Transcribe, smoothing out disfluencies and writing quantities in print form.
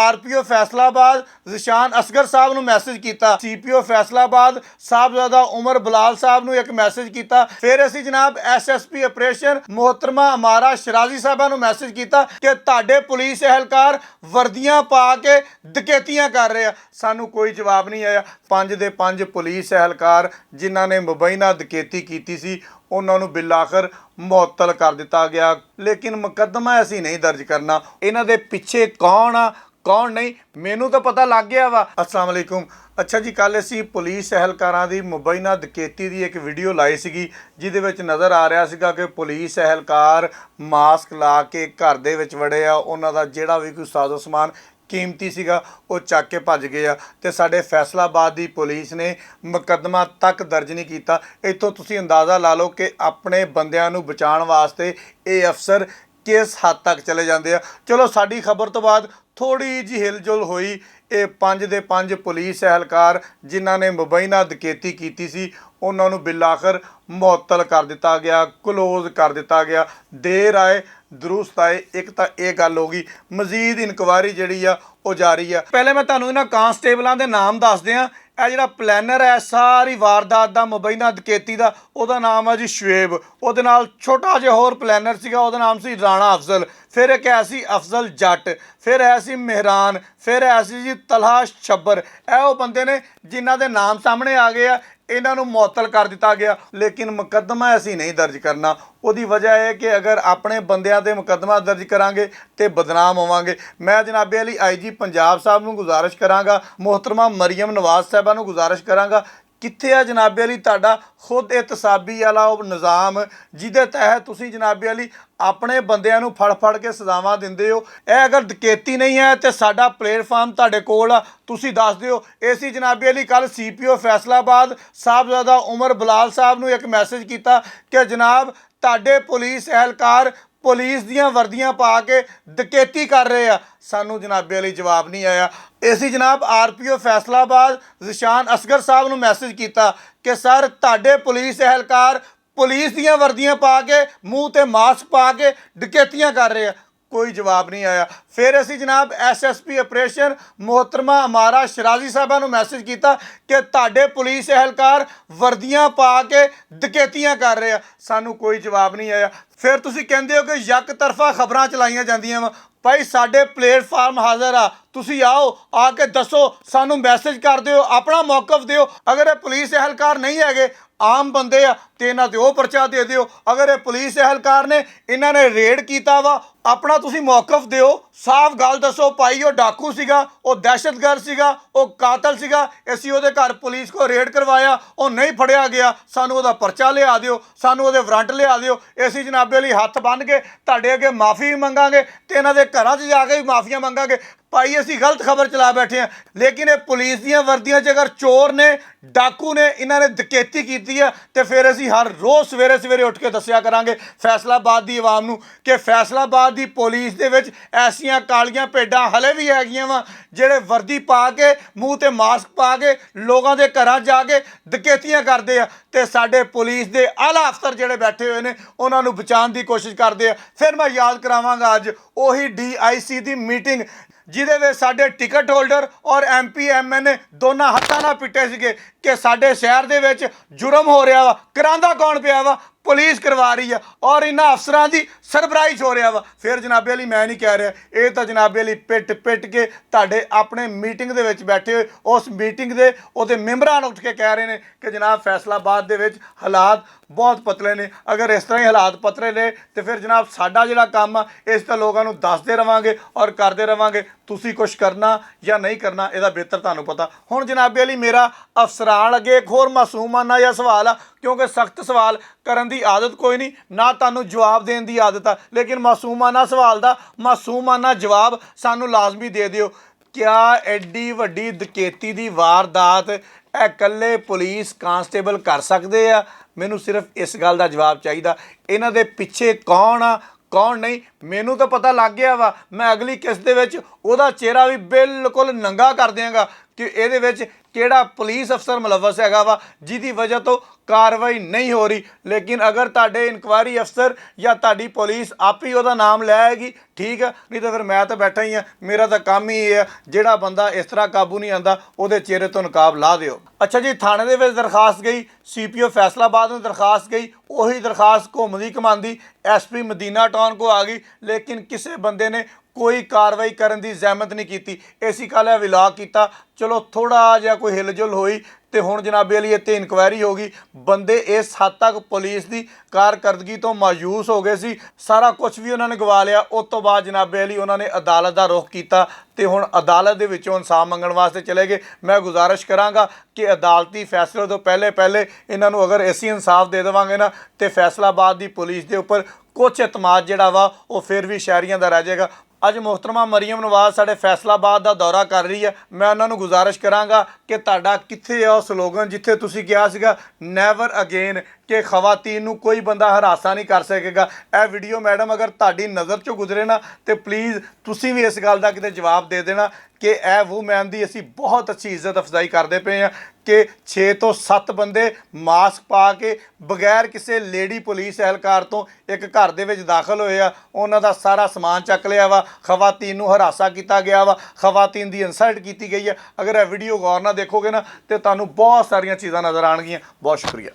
RPO Faisalabad Zeeshan Asghar साहब ਨੂੰ message ਕੀਤਾ, सीपीओ फैसलाबाद ਸਾਹਿਬਜ਼ਾਦਾ ਉਮਰ ਬਲਾਲ ਸਾਹਿਬ ਨੂੰ ਇੱਕ ਮੈਸੇਜ ਕੀਤਾ। ਫਿਰ ਅਸੀਂ ਜਨਾਬ ਐਸਐਸਪੀ ਆਪਰੇਸ਼ਨ ਮੁਹਤਰਮਾ ਅਮਾਰਾ ਸ਼ਰਾਜ਼ੀ ਸਾਹਿਬਾਂ ਨੂੰ ਮੈਸੇਜ ਕੀਤਾ ਕਿ ਤੁਹਾਡੇ ਪੁਲਿਸ ਅਹਿਲਕਾਰ ਵਰਦੀਆਂ ਪਾ ਕੇ ਡਕੈਤੀਆਂ ਕਰ ਰਹੇ ਆ। ਸਾਨੂੰ ਕੋਈ ਜਵਾਬ ਨਹੀਂ ਆਇਆ। 5 ਦੇ 5 ਪੁਲਿਸ ਅਹਿਲਕਾਰ ਜਿਨ੍ਹਾਂ ਨੇ ਮੁਬੈਨਾ ਡਕੈਤੀ ਕੀਤੀ ਸੀ ਉਹਨਾਂ ਨੂੰ ਬਿਲਾਖਰ ਮੁਅੱਤਲ ਕਰ ਦਿੱਤਾ ਗਿਆ। ਲੇਕਿਨ ਮੁਕੱਦਮਾ ਅਸੀਂ ਨਹੀਂ ਦਰਜ ਕਰਨਾ। ਇਹਨਾਂ ਦੇ ਪਿੱਛੇ ਕੌਣ ਆ ਕੌਣ ਨਹੀਂ ਮੈਨੂੰ ਤਾਂ ਪਤਾ ਲੱਗ ਗਿਆ ਵਾ। अस्सलाम वालेकुम। ਅੱਛਾ ਜੀ, ਕੱਲ੍ਹ ਅਸੀਂ ਪੁਲਿਸ ਅਹਿਲਕਾਰਾਂ ਦੀ ਮੁਬੈਨਾ ਡਕੈਤੀ ਦੀ ਇੱਕ ਵੀਡੀਓ ਲਾਈ ਸੀਗੀ ਜਿਹਦੇ ਵਿੱਚ ਨਜ਼ਰ ਆ ਰਿਹਾ ਸੀਗਾ ਕਿ ਪੁਲਿਸ ਅਹਿਲਕਾਰ ਮਾਸਕ ਲਾ ਕੇ ਘਰ ਦੇ ਵਿੱਚ ਵੜੇ ਆ। ਉਹਨਾਂ ਦਾ ਜਿਹੜਾ ਵੀ ਕੋਈ ਸਾਜ਼ੋ ਸਮਾਨ ਕੀਮਤੀ ਸੀਗਾ ਉਹ ਚੱਕ ਕੇ ਭੱਜ ਗਏ ਆ ਤੇ ਸਾਡੇ ਫੈਸਲਾਬਾਦ ਦੀ ਪੁਲਿਸ ਨੇ ਮੁਕੱਦਮਾ ਤੱਕ ਦਰਜ ਨਹੀਂ ਕੀਤਾ। ਇੱਥੋਂ ਤੁਸੀਂ ਅੰਦਾਜ਼ਾ ਲਾ ਲਓ ਕਿ ਆਪਣੇ ਬੰਦਿਆਂ ਨੂੰ ਬਚਾਉਣ ਵਾਸਤੇ ਇਹ ਅਫਸਰ ਕਿਸ ਹੱਦ ਤੱਕ ਚਲੇ ਜਾਂਦੇ ਆ। ਚਲੋ, ਸਾਡੀ ਖਬਰ ਤੋਂ ਬਾਅਦ ਥੋੜੀ ਜਿਹੀ ਹਿਲਜੁਲ ਹੋਈ। ਇਹ 5 ਦੇ 5 ਪੁਲਿਸ ਅਹਿਲਕਾਰ ਜਿਨ੍ਹਾਂ ਨੇ ਮੁਬੈਨਾ ਡਕੈਤੀ ਕੀਤੀ ਸੀ ਉਹਨਾਂ ਨੂੰ ਬਿਲਾਖਰ ਮੁਅੱਤਲ ਕਰ ਦਿੱਤਾ ਗਿਆ, ਕਲੋਜ਼ ਕਰ ਦਿੱਤਾ ਗਿਆ। ਦੇਰ ਆਏ ਦਰੁਸਤ ਆਏ। ਇੱਕ ਤਾਂ ਇਹ ਗੱਲ ਹੋ ਗਈ, ਮਜ਼ੀਦ ਇਨਕੁਆਇਰੀ ਜਿਹੜੀ ਆ ਉਹ ਜਾਰੀ ਆ। ਪਹਿਲੇ ਮੈਂ ਤੁਹਾਨੂੰ ਇਹਨਾਂ ਕਾਂਸਟੇਬਲਾਂ ਦੇ ਨਾਮ ਦੱਸ ਦਿਆਂ। ਇਹ ਜਿਹੜਾ ਪਲੈਨਰ ਹੈ ਸਾਰੀ ਵਾਰਦਾਤ ਦਾ ਮੁਬੈਨਾ ਡਕੈਤੀ ਦਾ, ਉਹਦਾ ਨਾਮ ਹੈ ਜੀ ਸ਼ੁਏਬ। ਉਹਦੇ ਨਾਲ ਛੋਟਾ ਜਿਹਾ ਹੋਰ ਪਲੈਨਰ ਸੀਗਾ, ਉਹਦਾ ਨਾਮ ਸੀ ਰਾਣਾ ਅਫਜ਼ਲ। ਫਿਰ ਇੱਕ ਹੈ ਸੀ ਅਫਜ਼ਲ ਜੱਟ, ਫਿਰ ਹੈ ਸੀ ਮਹਿਰਾਨ, ਫਿਰ ਹੈ ਸੀ ਜੀ ਤਲਹਾ ਛੱਬਰ। ਇਹ ਉਹ ਬੰਦੇ ਨੇ ਜਿਨ੍ਹਾਂ ਦੇ ਨਾਮ ਸਾਹਮਣੇ ਆ ਗਏ ਆ। ਇਹਨਾਂ ਨੂੰ ਮੁਅੱਤਲ ਕਰ ਦਿੱਤਾ ਗਿਆ। ਲੇਕਿਨ ਮੁਕੱਦਮਾ ਅਸੀਂ ਨਹੀਂ ਦਰਜ ਕਰਨਾ। ਉਹਦੀ ਵਜ੍ਹਾ ਇਹ ਕਿ ਅਗਰ ਆਪਣੇ ਬੰਦਿਆਂ 'ਤੇ ਮੁਕੱਦਮਾ ਦਰਜ ਕਰਾਂਗੇ ਤੇ ਬਦਨਾਮ ਹੋਵਾਂਗੇ। ਮੈਂ ਜਨਾਬੇ ਅਲੀ ਆਈਜੀ ਪੰਜਾਬ ਸਾਹਿਬ ਨੂੰ ਗੁਜ਼ਾਰਿਸ਼ ਕਰਾਂਗਾ, ਮੁਹਤਰਮਾ ਮਰੀਮ ਨਵਾਜ਼ ਸਾਹਿਬਾਂ ਨੂੰ ਗੁਜ਼ਾਰਿਸ਼ ਕਰਾਂਗਾ, ਕਿੱਥੇ ਆ ਜਨਾਬੇ ਅਲੀ ਤੁਹਾਡਾ ਖੁਦ ਇਤਸਾਬੀ ਵਾਲਾ ਉਹ ਨਿਜ਼ਾਮ ਜਿਹਦੇ ਤਹਿਤ ਤੁਸੀਂ ਜਨਾਬੇ ਅਲੀ ਆਪਣੇ ਬੰਦਿਆਂ ਨੂੰ ਫੜ ਫੜ ਕੇ ਸਜ਼ਾਵਾਂ ਦਿੰਦੇ ਹੋ। ਇਹ ਅਗਰ ਡਕੈਤੀ ਨਹੀਂ ਹੈ ਤੇ ਸਾਡਾ ਪਲੇਟਫਾਰਮ ਤੁਹਾਡੇ ਕੋਲ ਆ, ਤੁਸੀਂ ਦੱਸ ਦਿਓ। ਇਹ ਸੀ ਜਨਾਬੇ ਅਲੀ ਕੱਲ੍ਹ ਸੀਪੀਓ ਫੈਸਲਾਬਾਦ ਸਾਹਿਬਜ਼ਾਦਾ ਉਮਰ ਬਲਾਲ ਸਾਹਿਬ ਨੂੰ ਇੱਕ ਮੈਸੇਜ ਕੀਤਾ ਕਿ ਜਨਾਬ ਤੁਹਾਡੇ ਪੁਲਿਸ ਅਹਿਲਕਾਰ ਪੁਲਿਸ ਦੀਆਂ ਵਰਦੀਆਂ ਪਾ ਕੇ ਡਕੈਤੀ ਕਰ ਰਹੇ ਆ। ਸਾਨੂੰ ਜਨਾਬੇ ਅਲੀ ਜਵਾਬ ਨਹੀਂ ਆਇਆ। ਅਸੀਂ ਜਨਾਬ ਆਰਪੀਓ ਫੈਸਲਾਬਾਦ ਜਿਸ਼ਾਨ ਅਸਗਰ ਸਾਹਿਬ ਨੂੰ ਮੈਸੇਜ ਕੀਤਾ ਕਿ ਸਰ ਤੁਹਾਡੇ ਪੁਲਿਸ ਅਹਿਲਕਾਰ ਪੁਲਿਸ ਦੀਆਂ ਵਰਦੀਆਂ ਪਾ ਕੇ ਮੂੰਹ ਤੇ ਮਾਸਕ ਪਾ ਕੇ ਡਕੈਤੀਆਂ ਕਰ ਰਹੇ ਆ। ਕੋਈ ਜਵਾਬ ਨਹੀਂ ਆਇਆ। ਫਿਰ ਅਸੀਂ ਜਨਾਬ ਐਸਐਸਪੀ ਆਪਰੇਸ਼ਨ ਮੁਹਤਰਮਾ ਅਮਾਰਾ ਸ਼ਰਾਜ਼ੀ ਸਾਹਿਬਾਂ ਨੂੰ ਮੈਸੇਜ ਕੀਤਾ ਕਿ ਤੁਹਾਡੇ ਪੁਲਿਸ ਅਹਿਲਕਾਰ ਵਰਦੀਆਂ ਪਾ ਕੇ ਡਕੈਤੀਆਂ ਕਰ ਰਹੇ ਆ। ਸਾਨੂੰ ਕੋਈ ਜਵਾਬ ਨਹੀਂ ਆਇਆ। ਫਿਰ ਤੁਸੀਂ ਕਹਿੰਦੇ ਹੋ ਕਿ ਯੱਕ ਤਰਫਾ ਖਬਰਾਂ ਚਲਾਈਆਂ ਜਾਂਦੀਆਂ ਵਾ। ਭਾਈ ਸਾਡੇ ਪਲੇਟਫਾਰਮ ਹਾਜ਼ਰ ਆ, ਤੁਸੀਂ ਆਓ, ਆ ਕੇ ਦੱਸੋ, ਸਾਨੂੰ ਮੈਸੇਜ ਕਰ ਦਿਓ, ਆਪਣਾ ਮੌਕਫ ਦਿਓ। ਅਗਰ ਇਹ ਪੁਲਿਸ ਅਹਿਲਕਾਰ ਨਹੀਂ ਹੈਗੇ, ਆਮ ਬੰਦੇ ਆ ਤੇ ਇਹਨਾਂ ਤੇ ਉਹ ਪਰਚਾ ਦੇ ਦਿਓ। ਅਗਰ ਇਹ ਪੁਲਿਸ ਅਹਿਲਕਾਰ ਨੇ, ਇਹਨਾਂ ਨੇ ਰੇਡ ਕੀਤਾ ਵਾ, ਆਪਣਾ ਤੁਸੀਂ ਮੌਕਫ ਦਿਓ, ਸਾਫ਼ ਗੱਲ ਦੱਸੋ। ਭਾਈ ਉਹ ਡਾਕੂ ਸੀਗਾ, ਉਹ ਦਹਿਸ਼ਤਗਰਦ ਸੀਗਾ, ਉਹ ਕਾਤਲ ਸੀਗਾ, ਅਸੀਂ ਉਹਦੇ ਘਰ ਪੁਲਿਸ ਕੋ ਰੇਡ ਕਰਵਾਇਆ, ਉਹ ਨਹੀਂ ਫੜਿਆ ਗਿਆ, ਸਾਨੂੰ ਉਹਦਾ ਪਰਚਾ ਲਿਆ ਦਿਓ, ਸਾਨੂੰ ਉਹਦੇ ਵਾਰੰਟ ਲਿਆ ਦਿਓ। ਅਸੀਂ ਜਨਾਬੇ ਲਈ ਹੱਥ ਬੰਨ੍ਹ ਕੇ ਤੁਹਾਡੇ ਅੱਗੇ ਮਾਫੀ ਮੰਗਾਂਗੇ ਤੇ ਇਹਨਾਂ ਦੇ ਘਰਾਂ 'ਚ ਜਾ ਕੇ ਵੀ ਮਾਫੀਆਂ ਮੰਗਾਂਗੇ। ਭਾਈ ਅਸੀਂ ਗਲਤ ਖਬਰ ਚਲਾ ਬੈਠੇ ਹਾਂ। ਲੇਕਿਨ ਇਹ ਪੁਲਿਸ ਦੀਆਂ ਵਰਦੀਆਂ 'ਚ ਅਗਰ ਚੋਰ ਨੇ, ਡਾਕੂ ਨੇ, ਇਹਨਾਂ ਨੇ ਡਕੈਤੀ ਕੀਤੀ ਆ ਤੇ ਫਿਰ ਅਸੀਂ ਹਰ ਰੋਜ਼ ਸਵੇਰੇ ਸਵੇਰੇ ਉੱਠ ਕੇ ਦੱਸਿਆ ਕਰਾਂਗੇ ਫੈਸਲਾਬਾਦ ਦੀ ਆਵਾਮ ਨੂੰ ਕਿ ਫੈਸਲਾਬਾਦ ਦੀ ਪੁਲਿਸ ਦੇ ਵਿੱਚ ਐਸੀਆਂ ਕਾਲੀਆਂ ਭੇਡਾਂ ਹਲੇ ਵੀ ਹੈਗੀਆਂ ਵਾ ਜਿਹੜੇ ਵਰਦੀ ਪਾ ਕੇ ਮੂੰਹ ਤੇ ਮਾਸਕ ਪਾ ਕੇ ਲੋਕਾਂ ਦੇ ਘਰਾਂ ਜਾ ਕੇ ਡਕੈਤੀਆਂ ਕਰਦੇ ਆ ਤੇ ਸਾਡੇ ਪੁਲਿਸ ਦੇ ਆਲਾ ਅਫਸਰ ਜਿਹੜੇ ਬੈਠੇ ਹੋਏ ਨੇ ਉਹਨਾਂ ਨੂੰ ਬਚਾਉਣ ਦੀ ਕੋਸ਼ਿਸ਼ ਕਰਦੇ ਆ। ਫਿਰ ਮੈਂ ਯਾਦ ਕਰਾਵਾਂਗਾ ਅੱਜ ਉਹੀ DIC ਦੀ ਮੀਟਿੰਗ ਜਿਹਦੇ ਵਿੱਚ ਸਾਡੇ ਟਿਕਟ ਹੋਲਡਰ ਔਰ MP MN ਦੋਨਾਂ ਹੱਥਾਂ ਨਾਲ ਪਿੱਟੇ ਸੀਗੇ ਕਿ ਸਾਡੇ ਸ਼ਹਿਰ ਦੇ ਵਿੱਚ ਜੁਰਮ ਹੋ ਰਿਹਾ ਵਾ। ਕਰਾਂਦਾ ਕੌਣ ਪਿਆ ਵਾ? ਪੁਲਿਸ ਕਰਵਾ ਰਹੀ ਆ ਔਰ ਇਹਨਾਂ ਅਫਸਰਾਂ ਦੀ ਸਰਪ੍ਰਾਈਜ਼ ਹੋ ਰਿਹਾ ਵਾ। ਫਿਰ ਜਨਾਬੇ ਅਲੀ ਮੈਂ ਨਹੀਂ ਕਹਿ ਰਿਹਾ, ਇਹ ਤਾਂ ਜਨਾਬੇ ਅਲੀ ਪਿੱਟ ਕੇ ਤੁਹਾਡੇ ਆਪਣੇ ਮੀਟਿੰਗ ਦੇ ਵਿੱਚ ਬੈਠੇ ਹੋਏ ਉਸ ਮੀਟਿੰਗ ਦੇ ਉਹਦੇ ਮੈਂਬਰਾਂ ਉੱਠ ਕੇ ਕਹਿ ਰਹੇ ਨੇ ਕਿ ਜਨਾਬ ਫੈਸਲਾਬਾਦ ਦੇ ਵਿੱਚ ਹਾਲਾਤ ਬਹੁਤ ਪਤਲੇ ਨੇ। ਅਗਰ ਇਸ ਤਰ੍ਹਾਂ ਹੀ ਹਾਲਾਤ ਪਤਲੇ ਨੇ ਤੇ ਫਿਰ ਜਨਾਬ ਸਾਡਾ ਜਿਹੜਾ ਕੰਮ ਆ ਇਸ ਤਾਂ ਲੋਕਾਂ ਨੂੰ ਦੱਸਦੇ ਰਵਾਂਗੇ ਔਰ ਕਰਦੇ ਰਵਾਂਗੇ। ਤੁਸੀਂ ਕੁਛ ਕਰਨਾ ਜਾਂ ਨਹੀਂ ਕਰਨਾ ਇਹਦਾ ਬਿਹਤਰ ਤੁਹਾਨੂੰ ਪਤਾ। ਹੁਣ ਜਨਾਬੇ ਅਲੀ ਮੇਰਾ ਅਫਸਰਾਂ ਅੱਗੇ ਇੱਕ ਹੋਰ ਮਾਸੂਮਾਨਾ ਜਿਹਾ ਸਵਾਲ ਆ, ਕਿਉਂਕਿ ਸਖਤ ਸਵਾਲ ਕਰਨ ਦੀ ਆਦਤ ਕੋਈ ਨਹੀਂ, ਨਾ ਤੁਹਾਨੂੰ ਜਵਾਬ ਦੇਣ ਦੀ ਆਦਤ ਆ, ਲੇਕਿਨ ਮਾਸੂਮਾਨਾ ਸਵਾਲ ਦਾ ਮਾਸੂਮਾਨਾ ਜਵਾਬ ਸਾਨੂੰ ਲਾਜ਼ਮੀ ਦੇ ਦਿਓ। ਕਿਆ ਐਡੀ ਵੱਡੀ ਡਕੈਤੀ ਦੀ ਵਾਰਦਾਤ ਇਹ ਇਕੱਲੇ ਪੁਲਿਸ ਕਾਂਸਟੇਬਲ ਕਰ ਸਕਦੇ ਆ? ਮੈਨੂੰ ਸਿਰਫ ਇਸ ਗੱਲ ਦਾ ਜਵਾਬ ਚਾਹੀਦਾ। ਇਹਨਾਂ ਦੇ ਪਿੱਛੇ ਕੌਣ ਆ ਕੌਣ ਨਹੀਂ ਮੈਨੂੰ ਤਾਂ ਪਤਾ ਲੱਗ ਗਿਆ ਵਾ, ਮੈਂ ਅਗਲੀ ਕਿਸ਼ਤ ਦੇ ਵਿੱਚ ਉਹਦਾ ਚਿਹਰਾ ਵੀ ਬਿਲਕੁਲ ਨੰਗਾ ਕਰ ਦਿਆਂਗਾ ਕਿ ਇਹਦੇ ਵਿੱਚ ਕਿਹੜਾ ਪੁਲਿਸ ਅਫਸਰ ਮੁਲਵਸ ਹੈਗਾ ਵਾ ਜਿਹਦੀ ਵਜ੍ਹਾ ਤੋਂ ਕਾਰਵਾਈ ਨਹੀਂ ਹੋ ਰਹੀ। ਲੇਕਿਨ ਅਗਰ ਤੁਹਾਡੇ ਇਨਕੁਆਇਰੀ ਅਫਸਰ ਜਾਂ ਤੁਹਾਡੀ ਪੁਲਿਸ ਆਪ ਹੀ ਉਹਦਾ ਨਾਮ ਲੈ ਆਏਗੀ ਠੀਕ ਹੈ, ਨਹੀਂ ਤਾਂ ਫਿਰ ਮੈਂ ਤਾਂ ਬੈਠਾ ਹੀ ਹਾਂ। ਮੇਰਾ ਤਾਂ ਕੰਮ ਹੀ ਇਹ ਹੈ, ਜਿਹੜਾ ਬੰਦਾ ਇਸ ਤਰ੍ਹਾਂ ਕਾਬੂ ਨਹੀਂ ਆਉਂਦਾ ਉਹਦੇ ਚਿਹਰੇ ਤੋਂ ਨਕਾਬ ਲਾ ਦਿਓ। ਅੱਛਾ ਜੀ, ਥਾਣੇ ਦੇ ਵਿੱਚ ਦਰਖਾਸਤ ਗਈ, CPO ਫੈਸਲਾਬਾਦ ਨੂੰ ਦਰਖਾਸਤ ਗਈ, ਉਹੀ ਦਰਖਾਸਤ ਘੁੰਮਦੀ ਘੁਮਾਉਂਦੀ SP ਮਦੀਨਾ ਟਾਊਨ ਕੋ ਆ ਗਈ, ਲੇਕਿਨ ਕਿਸੇ ਬੰਦੇ ਨੇ ਕੋਈ ਕਾਰਵਾਈ ਕਰਨ ਦੀ ਜ਼ਹਿਮਤ ਨਹੀਂ ਕੀਤੀ। ਇਸੀ ਕਾਲ ਇਹ ਵਿਲਾਗ ਕੀਤਾ, ਚਲੋ ਥੋੜਾ ਜਿਹਾ ਕੋਈ ਹਿਲਜੁਲ ਹੋਈ ਤੇ ਹੁਣ ਜਨਾਬੇ ਵਾਲੀ ਇੱਥੇ ਇਨਕੁਆਇਰੀ ਹੋ ਗਈ। ਬੰਦੇ ਇਸ ਹੱਦ ਤੱਕ ਪੁਲਿਸ ਦੀ ਕਾਰਕਰਦਗੀ ਤੋਂ ਮਾਯੂਸ ਹੋ ਗਏ ਸੀ, ਸਾਰਾ ਕੁਝ ਵੀ ਉਹਨਾਂ ਨੇ ਗਵਾ ਲਿਆ। ਉਸ ਤੋਂ ਬਾਅਦ ਜਨਾਬੇ ਵਾਲੀ ਉਹਨਾਂ ਨੇ ਅਦਾਲਤ ਦਾ ਰੁਖ ਕੀਤਾ ਤੇ ਹੁਣ ਅਦਾਲਤ ਦੇ ਵਿੱਚੋਂ ਇਨਸਾਫ ਮੰਗਣ ਵਾਸਤੇ ਚਲੇ ਗਏ। ਮੈਂ ਗੁਜ਼ਾਰਿਸ਼ ਕਰਾਂਗਾ ਕਿ ਅਦਾਲਤੀ ਫੈਸਲੇ ਤੋਂ ਪਹਿਲੇ ਇਹਨਾਂ ਨੂੰ ਅਗਰ ਅਸੀਂ ਇਨਸਾਫ ਦੇ ਦੇਵਾਂਗੇ ਨਾ ਤੇ ਫੈਸਲਾਬਾਦ ਦੀ ਪੁਲਿਸ ਦੇ ਉੱਪਰ ਕੁਛ ਇਤਮਾਦ ਜਿਹੜਾ ਵਾ ਉਹ ਫਿਰ ਵੀ ਸ਼ਹਿਰੀਆਂ ਦਾ ਰਹਿ ਜਾਏਗਾ। ਅੱਜ ਮੁਹਤਰਮਾ ਮਰੀਮ ਨਵਾਜ਼ ਸਾਡੇ ਫੈਸਲਾਬਾਦ ਦਾ ਦੌਰਾ ਕਰ ਰਹੀ ਹੈ। ਮੈਂ ਉਹਨਾਂ ਨੂੰ ਗੁਜ਼ਾਰਿਸ਼ ਕਰਾਂਗਾ ਕਿ ਤੁਹਾਡਾ ਕਿੱਥੇ ਆ ਉਹ ਸਲੋਗਨ ਜਿੱਥੇ ਤੁਸੀਂ ਕਿਹਾ ਸੀਗਾ ਨੈਵਰ ਅਗੇਨ, ਕਿ ਖਵਾਤੀਨ ਨੂੰ ਕੋਈ ਬੰਦਾ ਹਰਾਸਾ ਨਹੀਂ ਕਰ ਸਕੇਗਾ। ਇਹ ਵੀਡੀਓ ਮੈਡਮ ਅਗਰ ਤੁਹਾਡੀ ਨਜ਼ਰ 'ਚੋਂ ਗੁਜ਼ਰੇ ਨਾ ਤੇ ਪਲੀਜ਼ ਤੁਸੀਂ ਵੀ ਇਸ ਗੱਲ ਦਾ ਕਿਤੇ ਜਵਾਬ ਦੇ ਦੇਣਾ ਕਿ ਇਹ ਵੂਮੈਨ ਦੀ ਅਸੀਂ ਬਹੁਤ ਅੱਛੀ ਇੱਜ਼ਤ ਅਫਜ਼ਾਈ ਕਰਦੇ ਪਏ ਹਾਂ ਕਿ 6 ਤੋਂ 7 ਬੰਦੇ ਮਾਸਕ ਪਾ ਕੇ ਬਗੈਰ ਕਿਸੇ ਲੇਡੀ ਪੁਲਿਸ ਅਹਿਲਕਾਰ ਤੋਂ ਇੱਕ ਘਰ ਦੇ ਵਿੱਚ ਦਾਖਲ ਹੋਏ ਆ, ਉਹਨਾਂ ਦਾ ਸਾਰਾ ਸਮਾਨ ਚੱਕ ਲਿਆ ਵਾ, ਖਵਾਤੀਨ ਨੂੰ ਹਰਾਸਾ ਕੀਤਾ ਗਿਆ ਵਾ, ਖਵਾਤੀਨ ਦੀ ਇਨਸਲਟ ਕੀਤੀ ਗਈ ਹੈ। ਅਗਰ ਇਹ ਵੀਡੀਓ ਗੌਰ ਨਾਲ ਦੇਖੋਗੇ ਨਾ ਤੇ ਤੁਹਾਨੂੰ ਬਹੁਤ ਸਾਰੀਆਂ ਚੀਜ਼ਾਂ ਨਜ਼ਰ ਆਉਣਗੀਆਂ। ਬਹੁਤ ਸ਼ੁਕਰੀਆ।